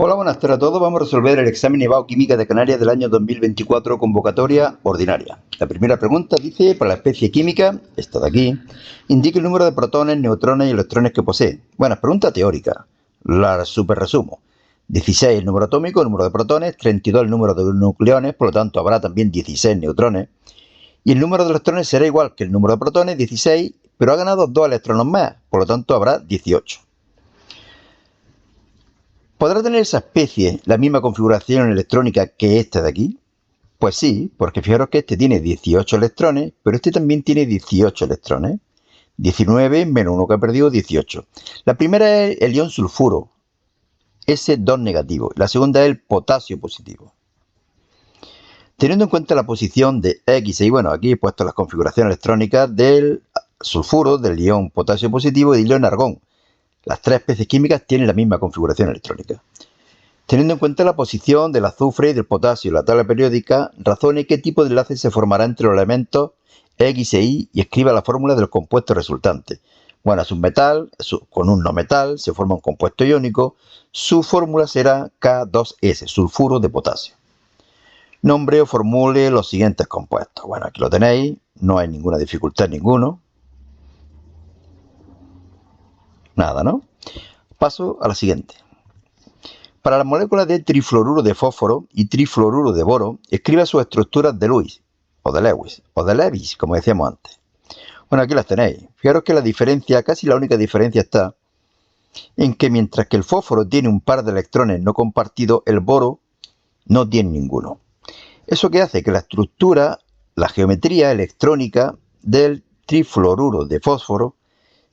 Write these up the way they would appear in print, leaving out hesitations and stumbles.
Hola, buenas tardes a todos. Vamos a resolver el examen de Bioquímica de Canarias del año 2024, convocatoria ordinaria. La primera pregunta dice, para la especie química, esta de aquí, indique el número de protones, neutrones y electrones que posee. Bueno, es pregunta teórica. La super resumo. 16 el número atómico, el número de protones, 32 el número de nucleones, por lo tanto habrá también 16 neutrones. Y el número de electrones será igual que el número de protones, 16, pero ha ganado 2 electrones más, por lo tanto habrá 18. ¿Podrá tener esa especie la misma configuración electrónica que esta de aquí? Pues sí, porque fijaros que este tiene 18 electrones, pero este también tiene 18 electrones. 19 menos 1 que ha perdido, 18. La primera es el ion sulfuro, S2 negativo. La segunda es el potasio positivo. Teniendo en cuenta la posición de X y bueno, aquí he puesto las configuraciones electrónicas del sulfuro, del ion potasio positivo y del ion argón. Las tres especies químicas tienen la misma configuración electrónica. Teniendo en cuenta la posición del azufre y del potasio en la tabla periódica, razone qué tipo de enlace se formará entre los elementos X e Y y escriba la fórmula del compuesto resultante. Bueno, es un metal, con un no metal, se forma un compuesto iónico. Su fórmula será K2S, sulfuro de potasio. Nombre o formule los siguientes compuestos. Bueno, aquí lo tenéis, no hay ninguna dificultad ninguno. Nada, ¿no? Paso a la siguiente. Para las moléculas de trifluoruro de fósforo y trifluoruro de boro, escriba sus estructuras de Lewis, o de Lewis, o de Lewis, como decíamos antes. Bueno, aquí las tenéis. Fijaros que la diferencia, casi la única diferencia está en que mientras que el fósforo tiene un par de electrones no compartidos, el boro no tiene ninguno. Eso que hace que la estructura, la geometría electrónica del trifluoruro de fósforo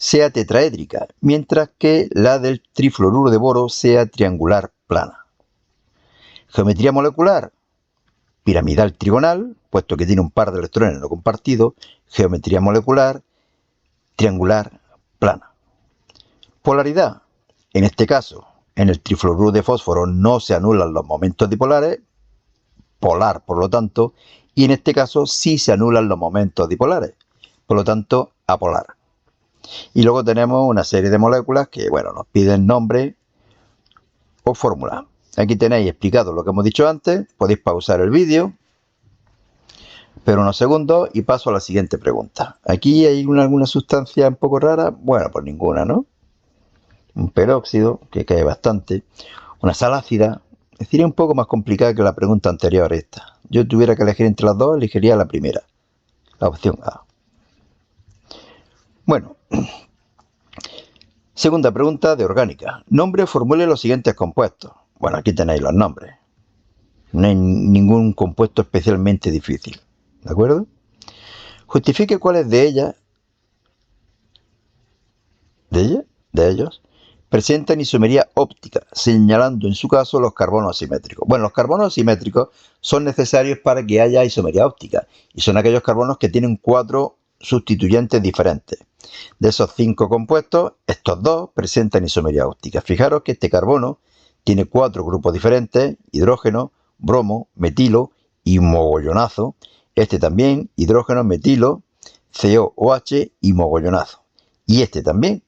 sea tetraédrica, mientras que la del trifluoruro de boro sea triangular plana. Geometría molecular, piramidal trigonal, puesto que tiene un par de electrones no compartidos. Geometría molecular, triangular plana. Polaridad, en este caso, en el trifluoruro de fósforo no se anulan los momentos dipolares, polar por lo tanto, y en este caso sí se anulan los momentos dipolares, por lo tanto apolar. Y luego tenemos una serie de moléculas que, bueno, nos piden nombre o fórmula. Aquí tenéis explicado lo que hemos dicho antes, podéis pausar el vídeo, pero unos segundos y paso a la siguiente pregunta. ¿Aquí hay alguna sustancia un poco rara? Bueno, pues ninguna, ¿no? Un peróxido, que cae bastante, una sal ácida. Sería un poco más complicada que la pregunta anterior esta. Yo tuviera que elegir entre las dos, elegiría la primera, la opción A. Bueno, segunda pregunta de orgánica. Nombre o formule los siguientes compuestos. Bueno, aquí tenéis los nombres. No hay ningún compuesto especialmente difícil. ¿De acuerdo? Justifique cuáles de ellos, presentan isomería óptica, señalando en su caso los carbonos asimétricos. Bueno, los carbonos asimétricos son necesarios para que haya isomería óptica y son aquellos carbonos que tienen 4 sustituyentes diferentes. De esos 5 compuestos, estos 2 presentan isomería óptica. Fijaros que este carbono tiene 4 grupos diferentes: hidrógeno, bromo, metilo y mogollonazo. Este también, hidrógeno, metilo, COOH y mogollonazo. Y este también,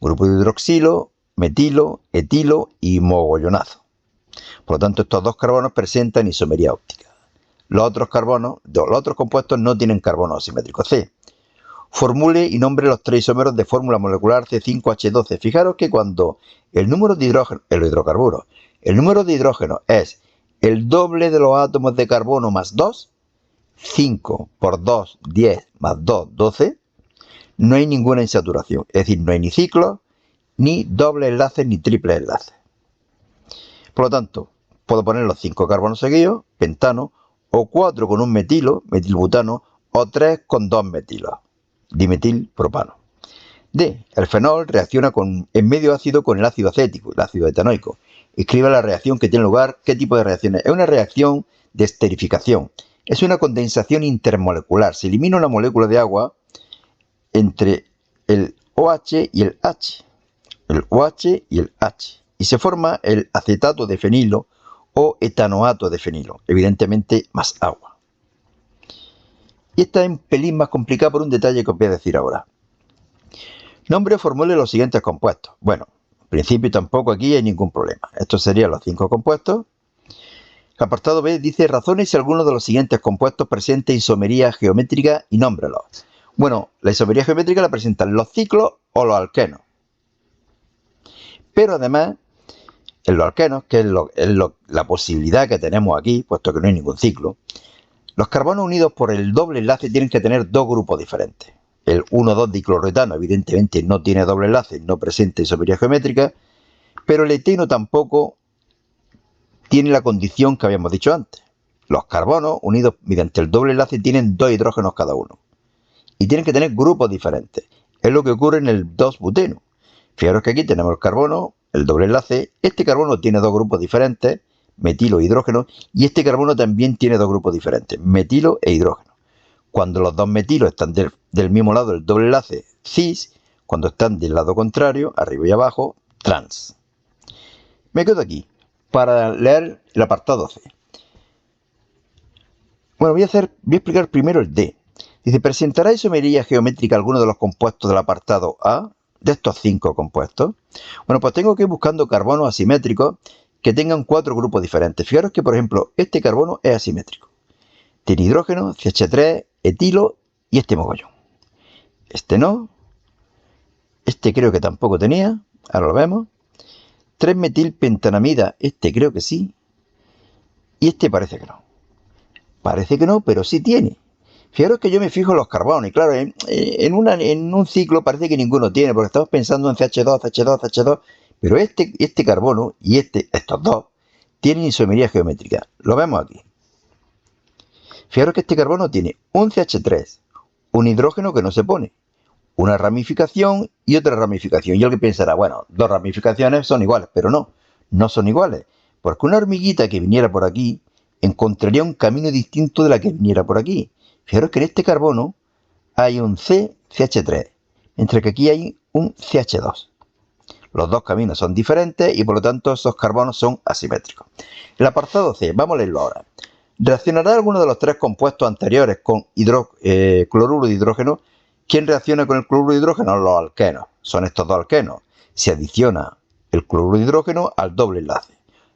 grupo de hidroxilo, metilo, etilo y mogollonazo. Por lo tanto, estos 2 carbonos presentan isomería óptica. Los otros compuestos no tienen carbono asimétrico C. Formule y nombre los 3 isómeros de fórmula molecular C5H12. Fijaros que cuando el número de hidrógeno, el número de hidrógeno es el doble de los átomos de carbono más 2, 5 por 2, 10 más 2, 12, no hay ninguna insaturación. Es decir, no hay ni ciclos, ni dobles enlaces, ni triples enlaces. Por lo tanto, puedo poner los 5 carbonos seguidos, pentano, o 4 con un metilo, metilbutano, o 3 con 2 metilos, dimetilpropano. D. El fenol reacciona en medio ácido con el ácido acético, el ácido etanoico. Escriba la reacción que tiene lugar. ¿Qué tipo de reacción es? Es una reacción de esterificación. Es una condensación intermolecular. Se elimina una molécula de agua entre el OH y el H. El OH y el H. Y se forma el acetato de fenilo o etanoato de fenilo. Evidentemente más agua. Y esta es un pelín más complicada por un detalle que os voy a decir ahora. Nombre o formule los siguientes compuestos. Bueno, principio tampoco aquí hay ningún problema. Estos serían los 5 compuestos. El apartado B dice razones si alguno de los siguientes compuestos presenta isomería geométrica y nómbrelos. Bueno, la isomería geométrica la presentan los ciclos o los alquenos. Pero además, en los alquenos, que es la posibilidad que tenemos aquí, puesto que no hay ningún ciclo, los carbonos unidos por el doble enlace tienen que tener dos grupos diferentes. El 1,2-dicloroetano evidentemente no tiene doble enlace, no presenta isomería geométrica, pero el eteno tampoco tiene la condición que habíamos dicho antes. Los carbonos unidos mediante el doble enlace tienen 2 hidrógenos cada uno y tienen que tener grupos diferentes. Es lo que ocurre en el 2-buteno. Fijaros que aquí tenemos el carbono, el doble enlace. Este carbono tiene dos grupos diferentes, metilo e hidrógeno, y este carbono también tiene dos grupos diferentes, metilo e hidrógeno. Cuando los dos metilos están del mismo lado del doble enlace, cis, cuando están del lado contrario, arriba y abajo, trans. Me quedo aquí para leer el apartado C. Bueno, voy a explicar primero el D. Dice, ¿presentará isomería geométrica alguno de los compuestos del apartado A? De estos 5 compuestos. Bueno, pues tengo que ir buscando carbonos asimétricos que tengan 4 grupos diferentes. Fijaros que, por ejemplo, este carbono es asimétrico. Tiene hidrógeno, CH3, etilo y este mogollón. Este no. Este creo que tampoco tenía. Ahora lo vemos. 3-metilpentanamida. Este creo que sí. Y este parece que no. Parece que no, pero sí tiene. Fijaros que yo me fijo en los carbonos y claro, en un ciclo parece que ninguno tiene, porque estamos pensando en CH2, CH2, CH2, pero este carbono y estos dos tienen isomería geométrica. Lo vemos aquí. Fijaros que este carbono tiene un CH3, un hidrógeno que no se pone, una ramificación y otra ramificación. Y alguien pensará, bueno, dos ramificaciones son iguales, pero no, no son iguales, porque una hormiguita que viniera por aquí encontraría un camino distinto de la que viniera por aquí. Fijaros que en este carbono hay un CH3, mientras que aquí hay un CH2. Los dos caminos son diferentes y por lo tanto esos carbonos son asimétricos. El apartado C, vamos a leerlo ahora. ¿Reaccionará alguno de los 3 compuestos anteriores con cloruro de hidrógeno? ¿Quién reacciona con el cloruro de hidrógeno? Los alquenos. Son estos dos alquenos. Se adiciona el cloruro de hidrógeno al doble enlace.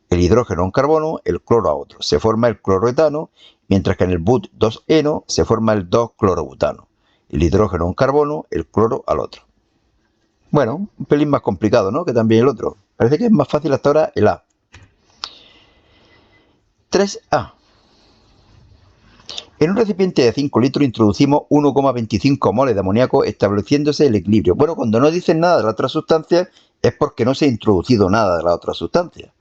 El hidrógeno a un carbono, el cloro a otro. Se forma el cloroetano, mientras que en el but2-eno se forma el 2-clorobutano. El hidrógeno a un carbono, el cloro al otro. Bueno, un pelín más complicado, ¿no? Que también el otro. Parece que es más fácil hasta ahora el A. 3A. En un recipiente de 5 litros introducimos 1,25 moles de amoníaco estableciéndose el equilibrio. Bueno, cuando no dicen nada de la otra sustancia es porque no se ha introducido nada de la otra sustancia.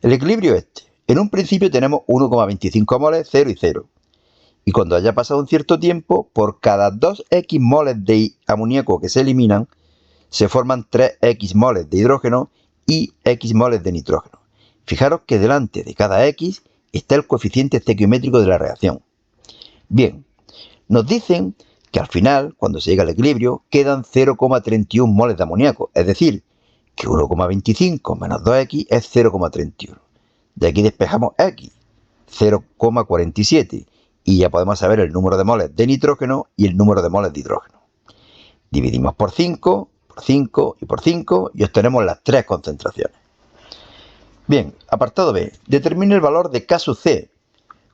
El equilibrio es este. En un principio tenemos 1,25 moles, 0 y 0. Y cuando haya pasado un cierto tiempo, por cada 2x moles de amoníaco que se eliminan, se forman 3x moles de hidrógeno y x moles de nitrógeno. Fijaros que delante de cada x está el coeficiente estequiométrico de la reacción. Bien, nos dicen que al final, cuando se llega al equilibrio, quedan 0,31 moles de amoníaco, es decir, que 1,25 menos 2x es 0,31. De aquí despejamos x, 0,47, y ya podemos saber el número de moles de nitrógeno y el número de moles de hidrógeno. Dividimos por 5, por 5 y por 5 y obtenemos las 3 concentraciones. Bien, apartado B. Determine el valor de K sub C.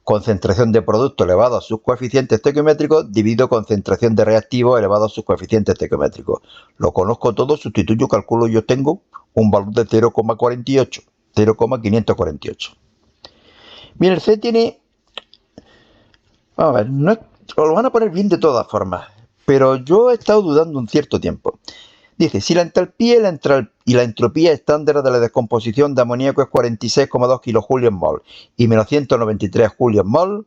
Concentración de producto elevado a sus coeficientes estequiométricos dividido concentración de reactivos elevado a sus coeficientes estequiométricos. Lo conozco todo, sustituyo, calculo y obtengo un valor de 0,48, 0,548. Bien, el C tiene... Vamos a ver, no lo van a poner bien de todas formas, pero yo he estado dudando un cierto tiempo. Dice, si la entalpía y la entropía estándar de la descomposición de amoníaco es 46,2 kJ/mol y menos 193 J/mol,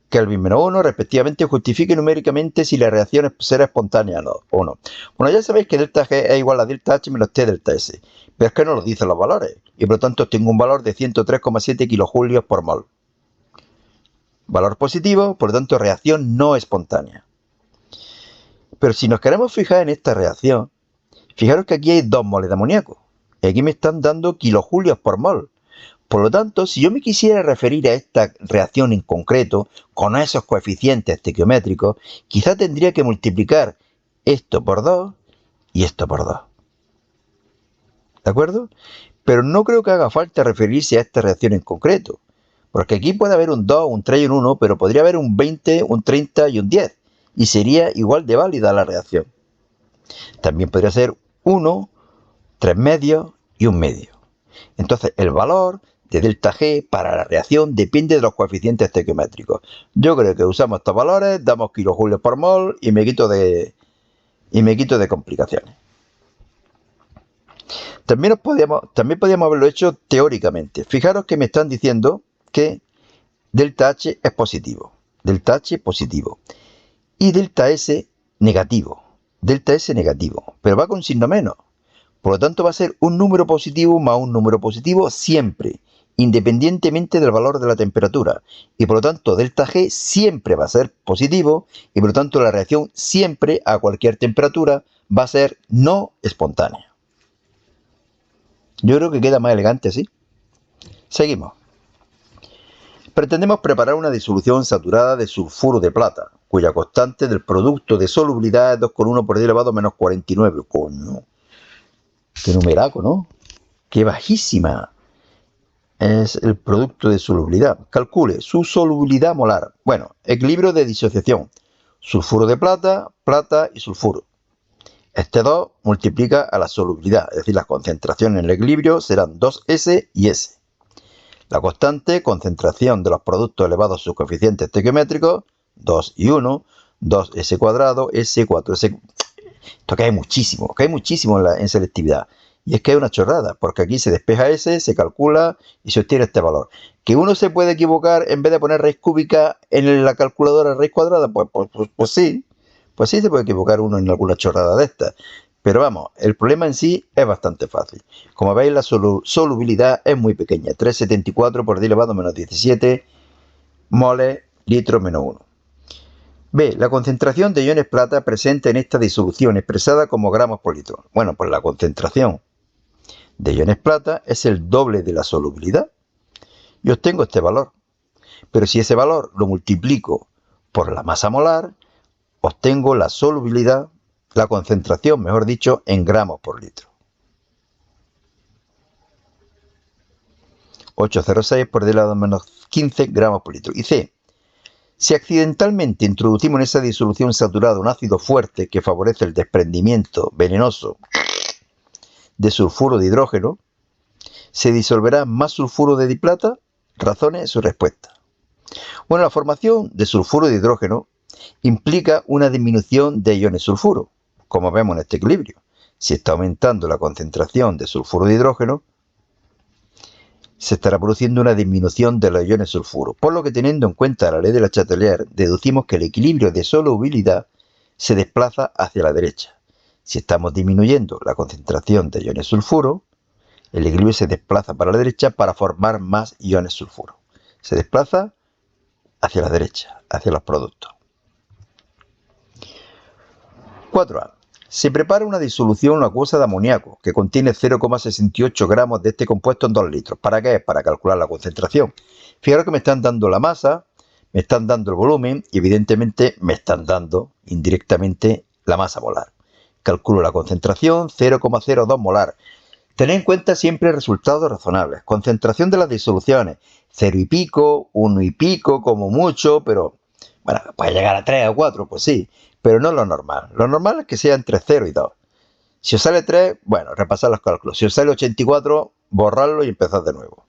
Kelvin menos 1, respectivamente, justifique numéricamente si la reacción será espontánea o no. Bueno, ya sabéis que delta G es igual a delta H menos T delta S, pero es que no lo dicen los valores, y por lo tanto tengo un valor de 103,7 kJ/mol. Valor positivo, por lo tanto reacción no espontánea. Pero si nos queremos fijar en esta reacción, fijaros que aquí hay 2 moles de amoníaco. Y aquí me están dando kJ/mol. Por lo tanto, si yo me quisiera referir a esta reacción en concreto, con esos coeficientes estequiométricos, quizá tendría que multiplicar esto por 2 y esto por 2. ¿De acuerdo? Pero no creo que haga falta referirse a esta reacción en concreto. Porque aquí puede haber un 2, un 3 y un 1, pero podría haber un 20, un 30 y un 10. Y sería igual de válida la reacción. También podría ser 1, 3 medios y un medio. Entonces, el valor de delta G para la reacción depende de los coeficientes estequiométricos. Yo creo que usamos estos valores, damos kilojulios por mol y me quito de complicaciones. También podríamos haberlo hecho teóricamente. Fijaros que me están diciendo que delta H es positivo. Delta H positivo. Y delta S negativo. Delta S negativo. Pero va con signo menos. Por lo tanto va a ser un número positivo más un número positivo siempre, independientemente del valor de la temperatura. Y por lo tanto delta G siempre va a ser positivo y por lo tanto la reacción siempre a cualquier temperatura va a ser no espontánea. Yo creo que queda más elegante así. Seguimos. Pretendemos preparar una disolución saturada de sulfuro de plata, cuya constante del producto de solubilidad es 2,1 por 10 elevado a menos 49. Coño. Qué numeraco, ¿no? Qué bajísima es el producto de solubilidad. Calcule su solubilidad molar. Bueno, equilibrio de disociación. Sulfuro de plata, plata y sulfuro. Este 2 multiplica a la solubilidad, es decir, las concentraciones en el equilibrio serán 2S y S. La constante, concentración de los productos elevado a sus coeficientes estequiométricos, 2 y 1, 2S cuadrado, S, 4S. Esto cae muchísimo en selectividad. Y es que es una chorrada, porque aquí se despeja S, se calcula y se obtiene este valor. ¿Que uno se puede equivocar en vez de poner raíz cúbica en la calculadora raíz cuadrada? Pues sí. Pues sí se puede equivocar uno en alguna chorrada de estas. Pero vamos, el problema en sí es bastante fácil. Como veis, la solubilidad es muy pequeña. 3,74 por 10 elevado a menos 17 moles litro menos 1. B. La concentración de iones plata presente en esta disolución expresada como gramos por litro. Bueno, pues la concentración de iones plata es el doble de la solubilidad. Y obtengo este valor. Pero si ese valor lo multiplico por la masa molar, obtengo la solubilidad, la concentración, mejor dicho, en gramos por litro. 8,06 por 10 elevado a menos 15 gramos por litro. Y C. Si accidentalmente introducimos en esa disolución saturada un ácido fuerte que favorece el desprendimiento venenoso de sulfuro de hidrógeno, ¿se disolverá más sulfuro de diplata? Razone su respuesta. Bueno, la formación de sulfuro de hidrógeno implica una disminución de iones sulfuro, como vemos en este equilibrio. Si está aumentando la concentración de sulfuro de hidrógeno, se estará produciendo una disminución de los iones sulfuro, por lo que teniendo en cuenta la ley de Le Chatelier, deducimos que el equilibrio de solubilidad se desplaza hacia la derecha. Si estamos disminuyendo la concentración de iones sulfuro, el equilibrio se desplaza para la derecha para formar más iones sulfuro. Se desplaza hacia la derecha, hacia los productos. 4A. Se prepara una disolución acuosa de amoníaco que contiene 0,68 gramos de este compuesto en 2 litros. ¿Para qué? Para calcular la concentración. Fijaros que me están dando la masa, me están dando el volumen y evidentemente me están dando indirectamente la masa molar. Calculo la concentración, 0,02 molar. Tened en cuenta siempre resultados razonables. Concentración de las disoluciones, 0 y pico, 1 y pico como mucho, pero bueno, puede llegar a 3 o 4, pues sí. Pero no es lo normal. Lo normal es que sea entre 0 y 2. Si os sale 3, bueno, repasad los cálculos. Si os sale 84, borradlo y empezad de nuevo.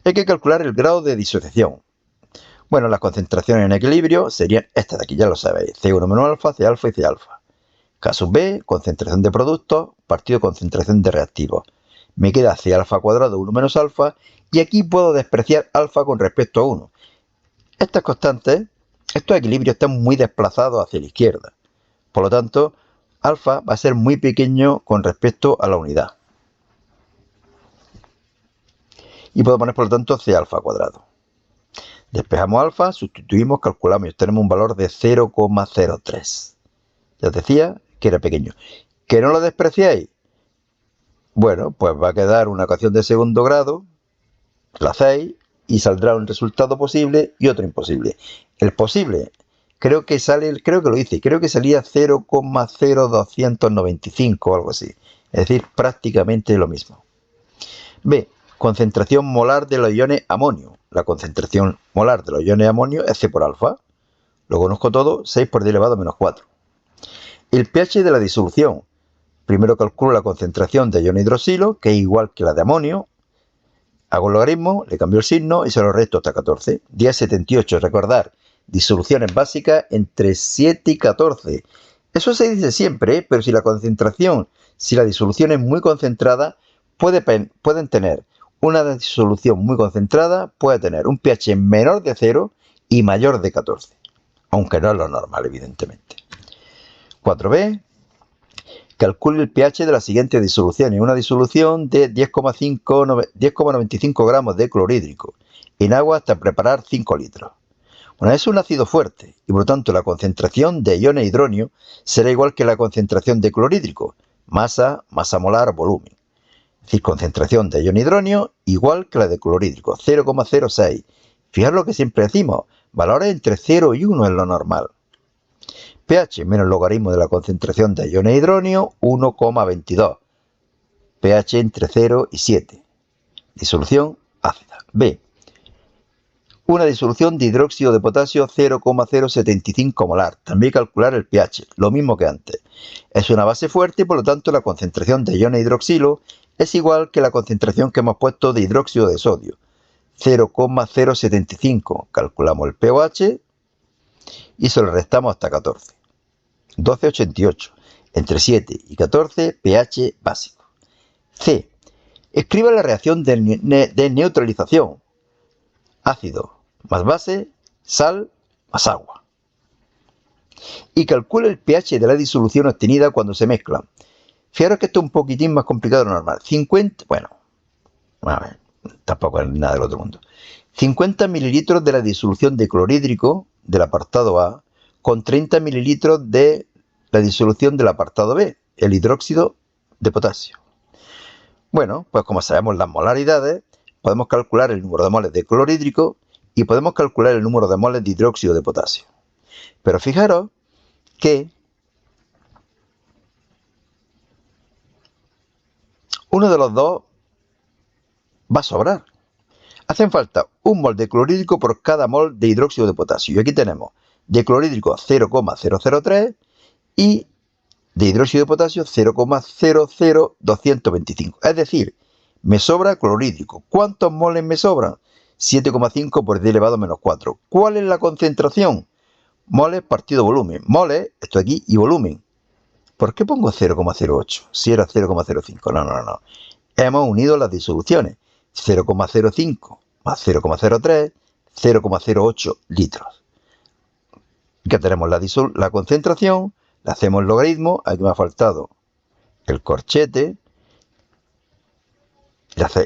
Hay que calcular el grado de disociación. Bueno, las concentraciones en equilibrio serían estas de aquí, ya lo sabéis. C1 menos alfa, C alfa y C alfa. Caso B, concentración de productos, partido concentración de reactivos. Me queda C alfa cuadrado 1 menos alfa y aquí puedo despreciar alfa con respecto a 1. Estas constantes, estos equilibrios están muy desplazados hacia la izquierda. Por lo tanto, alfa va a ser muy pequeño con respecto a la unidad. Y puedo poner, por lo tanto, C alfa cuadrado. Despejamos alfa, sustituimos, calculamos y obtenemos un valor de 0,03. Ya os decía que era pequeño. ¿Que no lo despreciáis? Bueno, pues va a quedar una ecuación de segundo grado, la hacéis y saldrá un resultado posible y otro imposible. El posible, creo que salía 0,0295 o algo así. Es decir, prácticamente lo mismo. B. Concentración molar de los iones amonio. La concentración molar de los iones amonio es C por alfa. Lo conozco todo, 6 por 10 elevado a menos 4. El pH de la disolución. Primero calculo la concentración de ion hidroxilo, que es igual que la de amonio. Hago el logaritmo, le cambio el signo y se lo resto hasta 14. 10,78. Recordar, disoluciones básicas entre 7 y 14. Eso se dice siempre, pero si la disolución es muy concentrada, pueden tener una disolución muy concentrada, puede tener un pH menor de 0 y mayor de 14. Aunque no es lo normal, evidentemente. 4b. Calcule el pH de la siguiente disolución. Una disolución de 10,95 gramos de clorhídrico en agua hasta preparar 5 litros. Bueno, es un ácido fuerte y por lo tanto la concentración de iones hidronio será igual que la concentración de clorhídrico. Masa molar, volumen. Es decir, concentración de ion hidronio igual que la de clorhídrico, 0,06. Fijaros lo que siempre decimos, valores entre 0 y 1 es lo normal. pH menos logaritmo de la concentración de iones hidronio, 1,22. pH entre 0 y 7. Disolución ácida. B. Una disolución de hidróxido de potasio 0,075 molar. También calcular el pH, lo mismo que antes. Es una base fuerte y por lo tanto la concentración de iones hidroxilo es igual que la concentración que hemos puesto de hidróxido de sodio. 0,075. Calculamos el pOH y se lo restamos hasta 14. 12,88. Entre 7 y 14, pH básico. C. Escriba la reacción de neutralización. Ácido más base, sal más agua. Y calcule el pH de la disolución obtenida cuando se mezclan. Fijaros que esto es un poquitín más complicado de lo normal. 50, bueno, a ver, tampoco es nada del otro mundo. 50 mililitros de la disolución de clorhídrico del apartado A con 30 mililitros de la disolución del apartado B, el hidróxido de potasio. Bueno, pues como sabemos las molaridades, podemos calcular el número de moles de clorhídrico y podemos calcular el número de moles de hidróxido de potasio. Pero fijaros que uno de los dos va a sobrar. Hacen falta un mol de clorhídrico por cada mol de hidróxido de potasio. Y aquí tenemos de clorhídrico 0,003 y de hidróxido de potasio 0,00225. Es decir, me sobra clorhídrico. ¿Cuántos moles me sobran? 7,5 por 10 elevado a menos 4. ¿Cuál es la concentración? Moles partido volumen. Moles, esto aquí, y volumen. ¿Por qué pongo 0,08? Si era 0,05. No. Hemos unido las disoluciones. 0,05 más 0,03, 0,08 litros. Ya tenemos la concentración, le hacemos el logaritmo, aquí me ha faltado el corchete,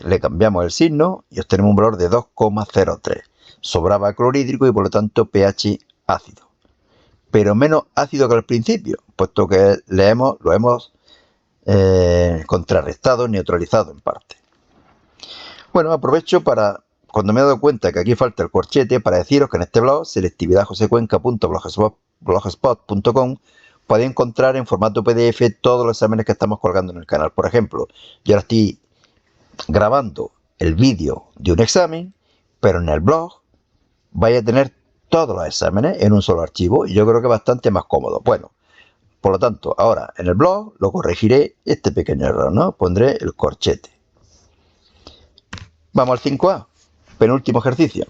le cambiamos el signo y obtenemos un valor de 2,03. Sobraba clorhídrico y por lo tanto pH ácido. Pero menos ácido que al principio, puesto que lo hemos contrarrestado, neutralizado en parte. Bueno, aprovecho cuando me he dado cuenta que aquí falta el corchete, para deciros que en este blog, selectividadjosecuenca.blogspot.com, podéis encontrar en formato PDF todos los exámenes que estamos colgando en el canal. Por ejemplo, yo ahora estoy grabando el vídeo de un examen, pero en el blog vais a tener todos los exámenes en un solo archivo y yo creo que es bastante más cómodo. Bueno, por lo tanto, ahora en el blog lo corregiré este pequeño error, ¿no? Pondré el corchete. Vamos al 5A, penúltimo ejercicio.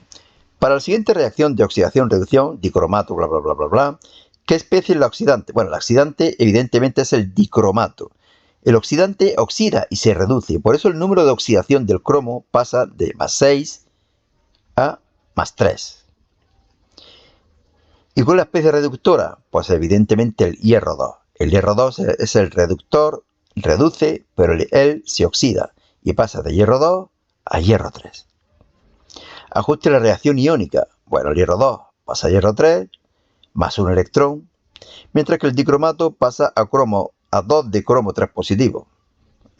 Para la siguiente reacción de oxidación-reducción, dicromato, bla, bla, bla, bla, bla, ¿qué especie es la oxidante? Bueno, el oxidante evidentemente es el dicromato. El oxidante oxida y se reduce, por eso el número de oxidación del cromo pasa de más 6 a más 3. ¿Y cuál es la especie reductora? Pues evidentemente el hierro 2. El hierro 2 es el reductor, reduce, pero él se oxida y pasa de hierro 2 a hierro 3. Ajuste la reacción iónica. Bueno, el hierro 2 pasa a hierro 3, más un electrón, mientras que el dicromato pasa a 2 de cromo 3 positivo.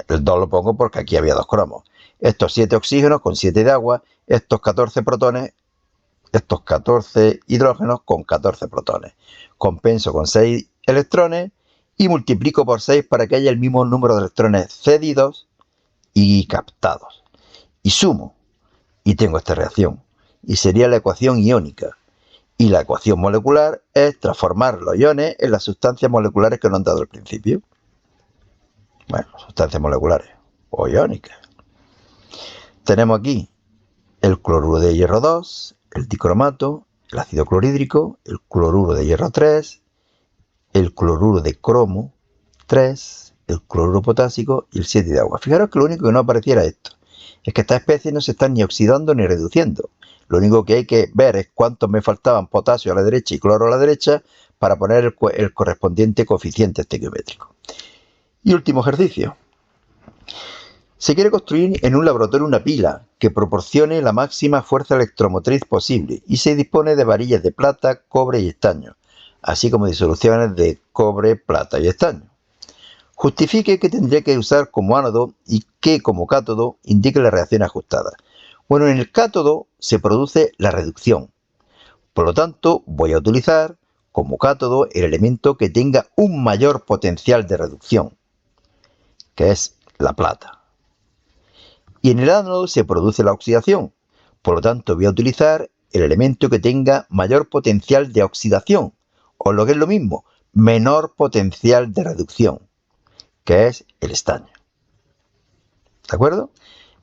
El 2 lo pongo porque aquí había 2 cromos. Estos 7 oxígenos con 7 de agua, estos 14 protones, estos 14 hidrógenos con 14 protones. Compenso con 6 electrones y multiplico por 6 para que haya el mismo número de electrones cedidos y captados. Y sumo, y tengo esta reacción, y sería la ecuación iónica. Y la ecuación molecular es transformar los iones en las sustancias moleculares que nos han dado al principio. Bueno, sustancias moleculares o iónicas. Tenemos aquí el cloruro de hierro 2, el dicromato, el ácido clorhídrico, el cloruro de hierro 3, el cloruro de cromo 3, el cloruro potásico y el 7 de agua. Fijaros que lo único que no apareciera esto es que estas especies no se están ni oxidando ni reduciendo. Lo único que hay que ver es cuántos me faltaban potasio a la derecha y cloro a la derecha para poner el correspondiente coeficiente estequiométrico. Y último ejercicio. Se quiere construir en un laboratorio una pila que proporcione la máxima fuerza electromotriz posible y se dispone de varillas de plata, cobre y estaño, así como disoluciones de cobre, plata y estaño. Justifique que tendría que usar como ánodo y que como cátodo indique la reacción ajustada. Bueno, en el cátodo se produce la reducción. Por lo tanto, voy a utilizar como cátodo el elemento que tenga un mayor potencial de reducción, que es la plata. Y en el ánodo se produce la oxidación. Por lo tanto, voy a utilizar el elemento que tenga mayor potencial de oxidación, o lo que es lo mismo, menor potencial de reducción, que es el estaño. ¿De acuerdo?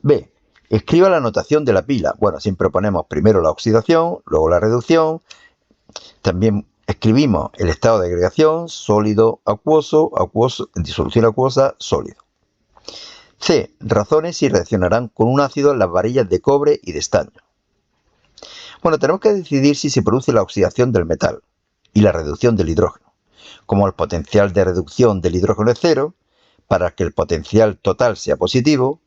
B. Escriba la notación de la pila. Bueno, siempre ponemos primero la oxidación, luego la reducción. También escribimos el estado de agregación, sólido, acuoso, acuoso, en disolución acuosa, sólido. C. Razones si reaccionarán con un ácido en las varillas de cobre y de estaño. Bueno, tenemos que decidir si se produce la oxidación del metal y la reducción del hidrógeno. Como el potencial de reducción del hidrógeno es cero, para que el potencial total sea positivo,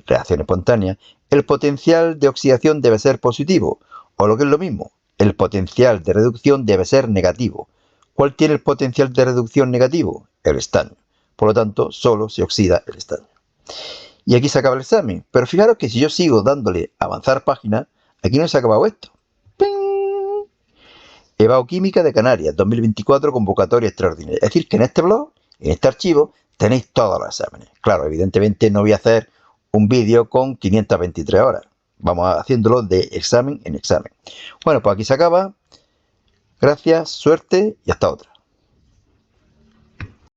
reacción espontánea, el potencial de oxidación debe ser positivo, o lo que es lo mismo, el potencial de reducción debe ser negativo. ¿Cuál tiene el potencial de reducción negativo? El estaño. Por lo tanto, solo se oxida el estaño. Y aquí se acaba el examen. Pero fijaros que si yo sigo dándole avanzar página, aquí no se ha acabado esto. ¡Ping! EBAU Química de Canarias, 2024, convocatoria extraordinaria. Es decir, que en este blog, en este archivo, tenéis todos los exámenes. Claro, evidentemente no voy a hacer un vídeo con 523 horas. Vamos haciéndolo de examen en examen. Bueno, pues aquí se acaba. Gracias, suerte y hasta otra.